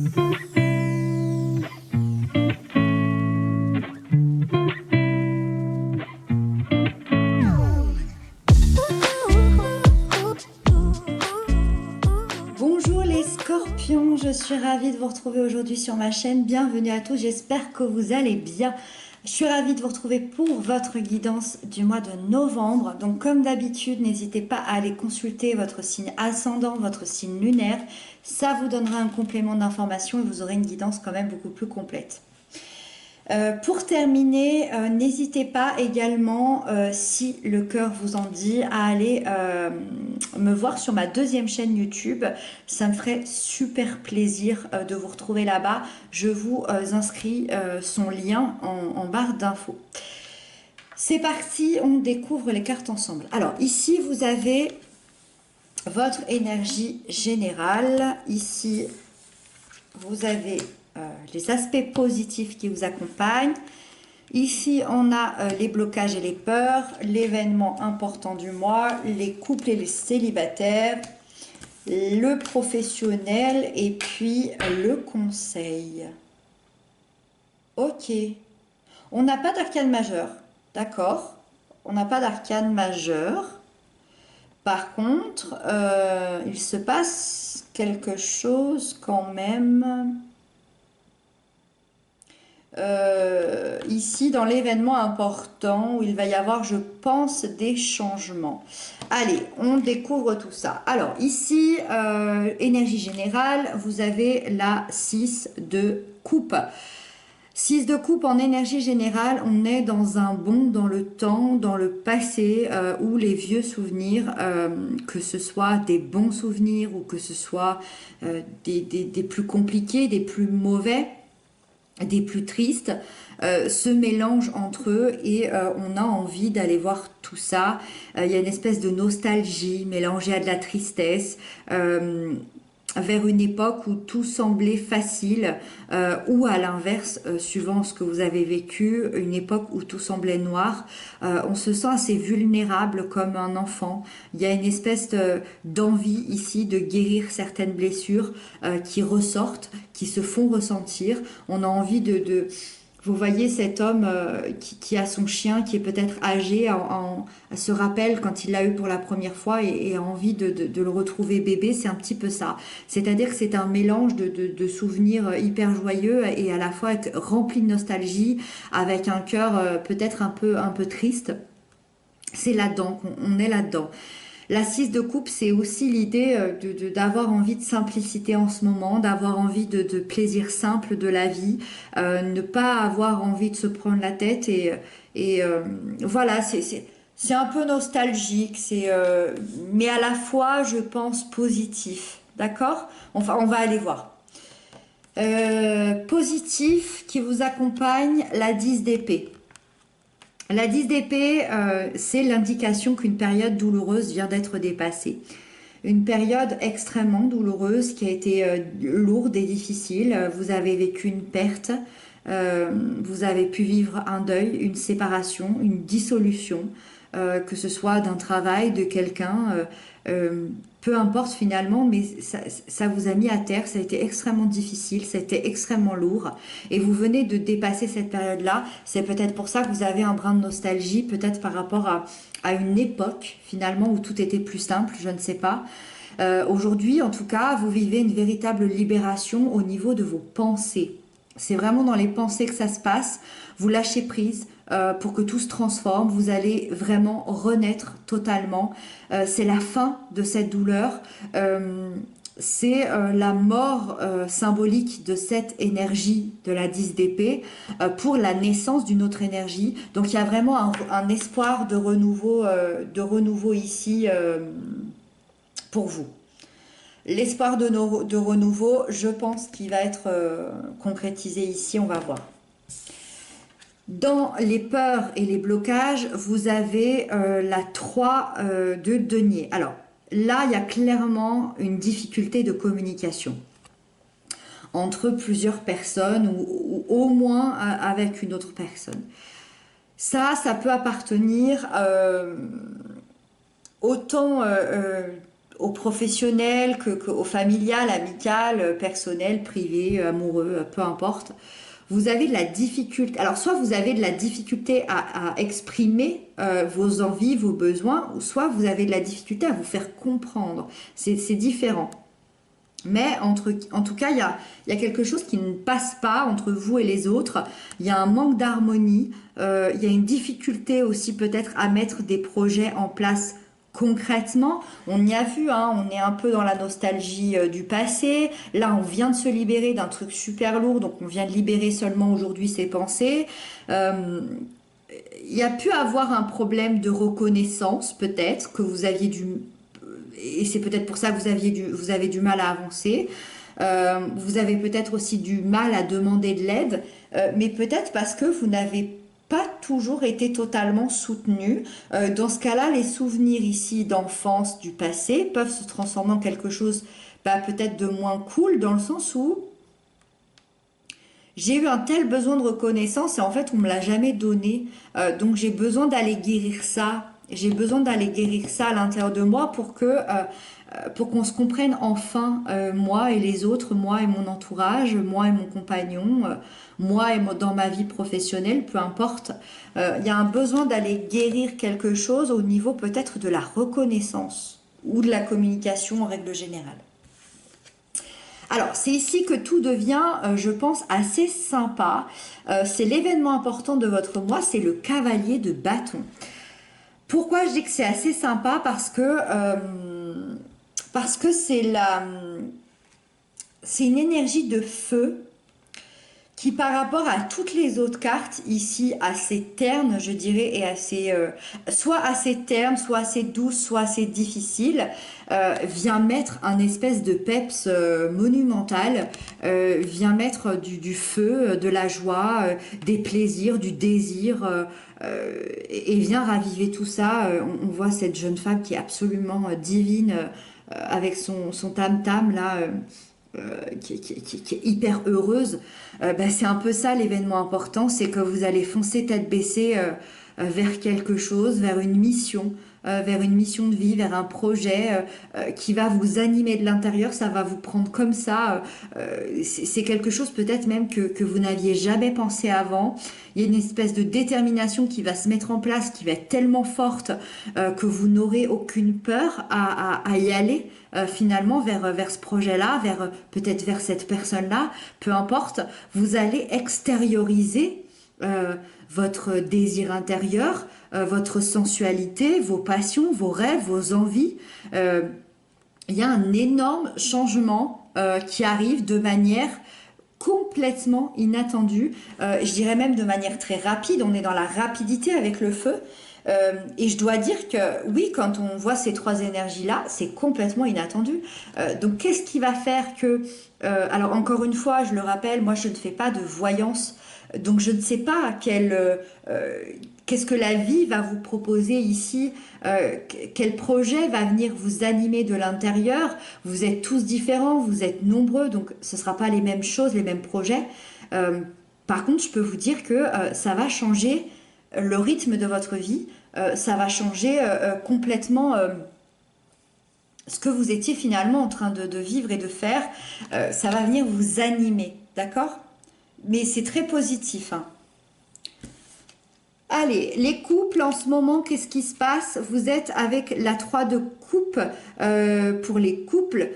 Bonjour les scorpions, je suis ravie de vous retrouver aujourd'hui sur ma chaîne. Bienvenue à tous, j'espère que vous allez bien. Je suis ravie de vous retrouver pour votre guidance du mois de novembre. Donc comme d'habitude, n'hésitez pas à aller consulter votre signe ascendant, votre signe lunaire. Ça vous donnera un complément d'information et vous aurez une guidance quand même beaucoup plus complète. Pour terminer, n'hésitez pas également, si le cœur vous en dit, à aller me voir sur ma deuxième chaîne YouTube. Ça me ferait super plaisir de vous retrouver là-bas. Je vous inscris son lien en barre d'infos. C'est parti, on découvre les cartes ensemble. Alors ici, vous avez votre énergie générale. Ici, vous avez les aspects positifs qui vous accompagnent. Ici, on a les blocages et les peurs, l'événement important du mois, les couples et les célibataires, le professionnel et puis le conseil. Ok. On n'a pas d'arcane majeur, d'accord? On n'a pas d'arcane majeur. Par contre, il se passe quelque chose quand même. Ici dans l'événement important où il va y avoir, je pense, des changements. Allez, on découvre tout ça. Alors ici, énergie générale, vous avez la 6 de coupe. 6 de coupe en énergie générale, on est dans un bond dans le temps, dans le passé, où les vieux souvenirs, que ce soit des bons souvenirs ou que ce soit des plus compliqués, des plus mauvais, des plus tristes, se mélangent entre eux et on a envie d'aller voir tout ça. Il y a une espèce de nostalgie mélangée à de la tristesse, vers une époque où tout semblait facile, ou à l'inverse, suivant ce que vous avez vécu, une époque où tout semblait noir. On se sent assez vulnérable comme un enfant. Il y a une espèce d'envie ici de guérir certaines blessures qui ressortent, qui se font ressentir. On a envie vous voyez cet homme qui a son chien, qui est peut-être âgé, se rappelle quand il l'a eu pour la première fois et a envie de le retrouver bébé, c'est un petit peu ça. C'est-à-dire que c'est un mélange de souvenirs hyper joyeux et à la fois rempli de nostalgie, avec un cœur peut-être un peu triste. C'est là-dedans, on est là-dedans. La 6 de coupe, c'est aussi l'idée d'avoir envie de simplicité en ce moment, d'avoir envie de plaisir simple de la vie, ne pas avoir envie de se prendre la tête et voilà, c'est un peu nostalgique, mais à la fois, je pense, positif. D'accord? Enfin, on va aller voir. Positif qui vous accompagne, la 10 d'épée. La 10 d'épée, c'est l'indication qu'une période douloureuse vient d'être dépassée. Une période extrêmement douloureuse qui a été lourde et difficile. Vous avez vécu une perte, vous avez pu vivre un deuil, une séparation, une dissolution, que ce soit d'un travail, de quelqu'un, peu importe finalement, mais ça vous a mis à terre, ça a été extrêmement difficile, ça a été extrêmement lourd, et vous venez de dépasser cette période-là. C'est peut-être pour ça que vous avez un brin de nostalgie, peut-être par rapport à une époque finalement où tout était plus simple, je ne sais pas. Aujourd'hui, en tout cas, vous vivez une véritable libération au niveau de vos pensées. C'est vraiment dans les pensées que ça se passe. Vous lâchez prise pour que tout se transforme. Vous allez vraiment renaître totalement. C'est la fin de cette douleur. C'est la mort symbolique de cette énergie de la 10 d'épée pour la naissance d'une autre énergie. Donc il y a vraiment un espoir de renouveau ici pour vous. L'espoir de renouveau, je pense qu'il va être concrétisé ici, on va voir. Dans les peurs et les blocages, vous avez la 3 de denier. Alors là, il y a clairement une difficulté de communication entre plusieurs personnes ou au moins avec une autre personne. Ça peut appartenir autant au professionnel, au familial, amical, personnel, privé, amoureux, peu importe. Vous avez de la difficulté. Alors, soit vous avez de la difficulté à exprimer vos envies, vos besoins, ou soit vous avez de la difficulté à vous faire comprendre. C'est différent. Mais en tout cas, il y a quelque chose qui ne passe pas entre vous et les autres. Il y a un manque d'harmonie. Il y a une difficulté aussi peut-être à mettre des projets en place concrètement. On y a vu, hein, on est un peu dans la nostalgie du passé. Là, on vient de se libérer d'un truc super lourd, donc on vient de libérer seulement aujourd'hui ses pensées. Euh, il y a pu avoir un problème de reconnaissance, peut-être, que vous aviez dû et c'est peut-être pour ça que vous avez du mal à avancer. Vous avez peut-être aussi du mal à demander de l'aide, mais peut-être parce que vous n'avez pas toujours été totalement soutenu. Dans ce cas-là, les souvenirs ici d'enfance du passé peuvent se transformer en quelque chose peut-être de moins cool, dans le sens où j'ai eu un tel besoin de reconnaissance et en fait on me l'a jamais donné. Donc j'ai besoin d'aller guérir ça. J'ai besoin d'aller guérir ça à l'intérieur de moi pour qu'on se comprenne enfin, moi et les autres, moi et mon entourage, moi et mon compagnon, moi et dans ma vie professionnelle, peu importe. Il y a un besoin d'aller guérir quelque chose au niveau peut-être de la reconnaissance ou de la communication en règle générale. Alors, c'est ici que tout devient, je pense, assez sympa. C'est l'événement important de votre mois, c'est le cavalier de bâton. Pourquoi je dis que c'est assez sympa? Parce que c'est une énergie de feu qui par rapport à toutes les autres cartes ici assez terne je dirais et assez soit assez terne soit assez douce soit assez difficile vient mettre un espèce de peps monumental, vient mettre du feu, de la joie, des plaisirs, du désir et vient raviver tout ça. On voit cette jeune femme qui est absolument divine avec son tam-tam là, qui est hyper heureuse. C'est un peu ça l'événement important, c'est que vous allez foncer tête baissée vers quelque chose, vers une mission de vie, vers un projet qui va vous animer de l'intérieur, ça va vous prendre comme ça. C'est quelque chose peut-être même que vous n'aviez jamais pensé avant. Il y a une espèce de détermination qui va se mettre en place, qui va être tellement forte que vous n'aurez aucune peur à y aller. Finalement vers ce projet-là, peut-être vers cette personne-là, peu importe, vous allez extérioriser votre désir intérieur, votre sensualité, vos passions, vos rêves, vos envies. Il y a un énorme changement qui arrive de manière complètement inattendue, je dirais même de manière très rapide. On est dans la rapidité avec le feu. Et je dois dire que oui, quand on voit ces trois énergies-là, c'est complètement inattendu. Donc qu'est-ce qui va faire que... alors encore une fois, je le rappelle, moi je ne fais pas de voyance, donc je ne sais pas qu'est-ce que la vie va vous proposer ici, quel projet va venir vous animer de l'intérieur. Vous êtes tous différents, vous êtes nombreux, donc ce ne sera pas les mêmes choses, les mêmes projets. Par contre, je peux vous dire que ça va changer le rythme de votre vie, ça va changer complètement ce que vous étiez finalement en train de vivre et de faire. Ça va venir vous animer, d'accord? Mais c'est très positif, hein. Allez, les couples en ce moment, qu'est-ce qui se passe? Vous êtes avec la 3 de coupe pour les couples,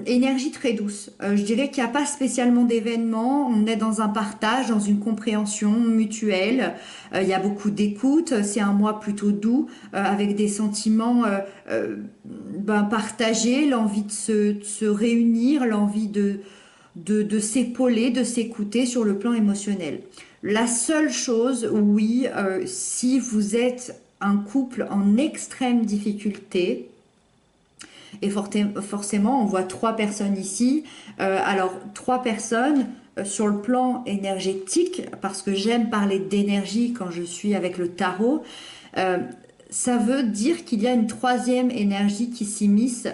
énergie très douce. Je dirais qu'il n'y a pas spécialement d'événements, on est dans un partage, dans une compréhension mutuelle, il y a beaucoup d'écoute, c'est un mois plutôt doux, avec des sentiments partagés, l'envie de se réunir, l'envie de s'épauler, de s'écouter sur le plan émotionnel. La seule chose, oui, si vous êtes un couple en extrême difficulté, et forcément on voit 3 personnes ici, alors 3 personnes sur le plan énergétique, parce que j'aime parler d'énergie quand je suis avec le tarot, ça veut dire qu'il y a une 3e énergie qui s'immisce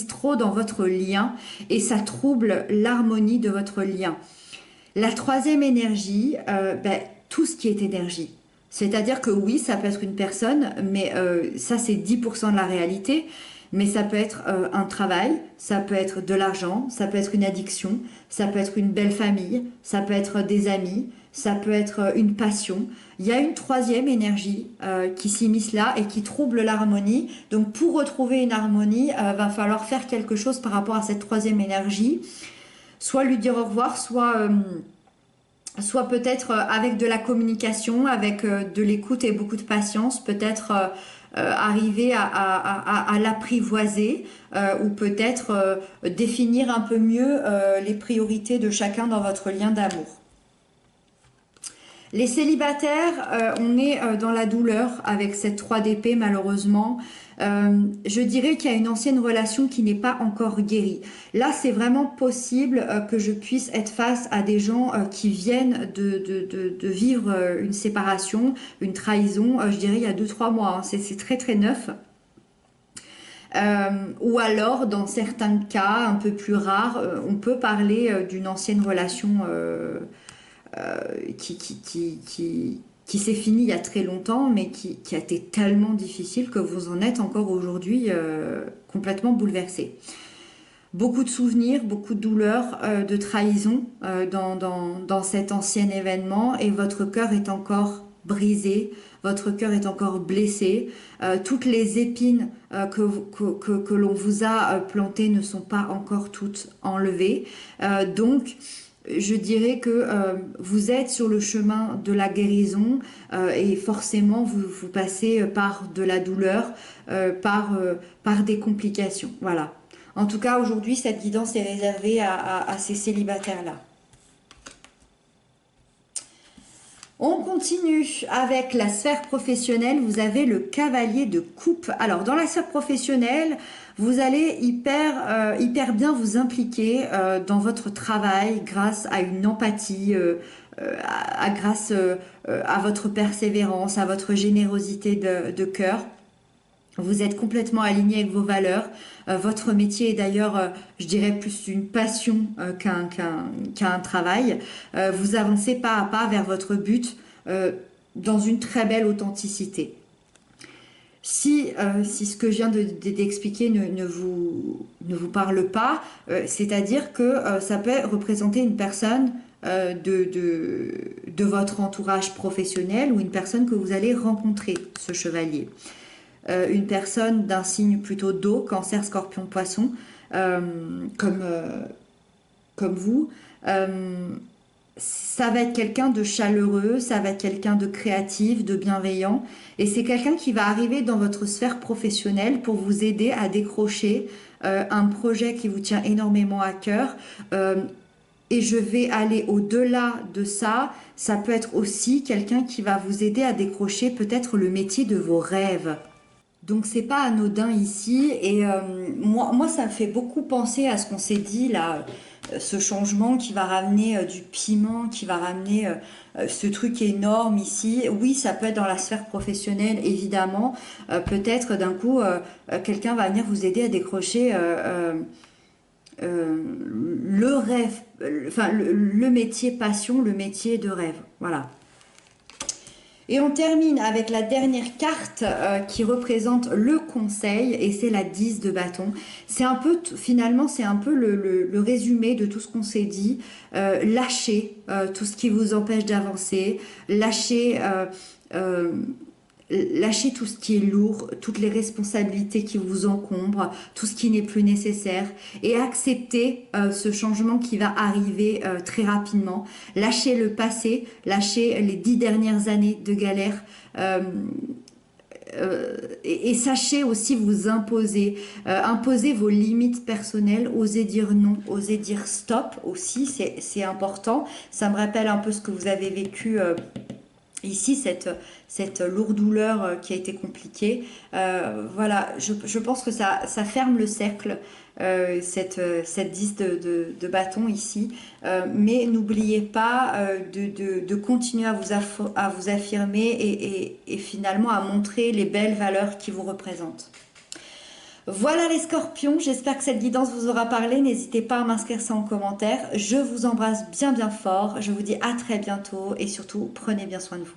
trop dans votre lien et ça trouble l'harmonie de votre lien. La 3e énergie, tout ce qui est énergie. C'est-à-dire que oui, ça peut être une personne, mais ça c'est 10% de la réalité. Mais ça peut être un travail, ça peut être de l'argent, ça peut être une addiction, ça peut être une belle famille, ça peut être des amis, ça peut être une passion. Il y a une troisième énergie qui s'immisce là et qui trouble l'harmonie. Donc pour retrouver une harmonie, va falloir faire quelque chose par rapport à cette troisième énergie. Soit lui dire au revoir, soit peut-être avec de la communication, avec de l'écoute et beaucoup de patience, peut-être arriver à l'apprivoiser ou peut-être définir un peu mieux les priorités de chacun dans votre lien d'amour. Les célibataires, on est dans la douleur avec cette 3 d'épée malheureusement. Je dirais qu'il y a une ancienne relation qui n'est pas encore guérie. Là, c'est vraiment possible que je puisse être face à des gens qui viennent de vivre une séparation, une trahison, je dirais il y a 2-3 mois. Hein. C'est très très neuf. Ou alors, dans certains cas un peu plus rares, on peut parler d'une ancienne relation qui s'est fini il y a très longtemps, mais qui a été tellement difficile que vous en êtes encore aujourd'hui complètement bouleversé. Beaucoup de souvenirs, beaucoup de douleurs, de trahison dans cet ancien événement et votre cœur est encore brisé, votre cœur est encore blessé. Toutes les épines que l'on vous a plantées ne sont pas encore toutes enlevées. Donc, je dirais que vous êtes sur le chemin de la guérison et forcément vous passez par de la douleur, par des complications. Voilà. En tout cas, aujourd'hui, cette guidance est réservée à ces célibataires-là. On continue avec la sphère professionnelle. Vous avez le cavalier de coupe. Alors, dans la sphère professionnelle, vous allez hyper bien vous impliquer dans votre travail grâce à une empathie, grâce à votre persévérance, à votre générosité de cœur. Vous êtes complètement aligné avec vos valeurs. Votre métier est d'ailleurs, je dirais, plus une passion qu'un travail. Vous avancez pas à pas vers votre but dans une très belle authenticité. Si ce que je viens d'expliquer ne vous parle pas, c'est-à-dire que ça peut représenter une personne de votre entourage professionnel ou une personne que vous allez rencontrer, ce chevalier. Une personne d'un signe plutôt d'eau, cancer, scorpion, poisson, comme vous. Ça va être quelqu'un de chaleureux, ça va être quelqu'un de créatif, de bienveillant. Et c'est quelqu'un qui va arriver dans votre sphère professionnelle pour vous aider à décrocher un projet qui vous tient énormément à cœur. Et je vais aller au-delà de ça. Ça peut être aussi quelqu'un qui va vous aider à décrocher peut-être le métier de vos rêves. Donc c'est pas anodin ici et moi ça me fait beaucoup penser à ce qu'on s'est dit là, ce changement qui va ramener du piment, qui va ramener ce truc énorme ici. Oui, ça peut être dans la sphère professionnelle évidemment, peut-être d'un coup quelqu'un va venir vous aider à décrocher le rêve, enfin le métier passion, le métier de rêve, voilà. Et on termine avec la dernière carte qui représente le conseil et c'est la 10 de bâton. C'est un peu, finalement, c'est un peu le résumé de tout ce qu'on s'est dit. Lâchez tout ce qui vous empêche d'avancer. Lâchez tout ce qui est lourd, toutes les responsabilités qui vous encombrent, tout ce qui n'est plus nécessaire et acceptez ce changement qui va arriver très rapidement. Lâchez le passé, lâchez les 10 dernières années de galère et sachez aussi vous imposer, imposer vos limites personnelles, osez dire non, osez dire stop aussi, c'est important. Ça me rappelle un peu ce que vous avez vécu ici, cette lourde douleur qui a été compliquée. Voilà, je pense que ça ferme le cercle, cette 10 de bâton ici. Mais n'oubliez pas de continuer à vous affirmer et finalement à montrer les belles valeurs qui vous représentent. Voilà les scorpions, j'espère que cette guidance vous aura parlé. N'hésitez pas à m'inscrire ça en commentaire. Je vous embrasse bien fort. Je vous dis à très bientôt et surtout, prenez bien soin de vous.